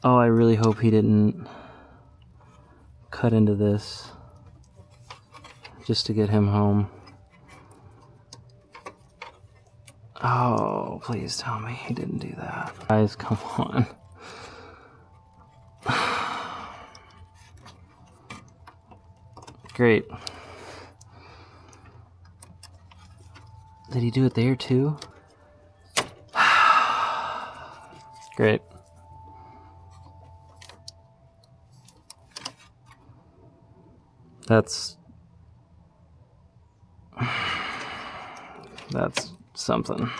Oh, I really hope he didn't cut into this just to get him home. Oh, please tell me he didn't do that. Guys, come on. Great. Did he do it there too? Great. That's something.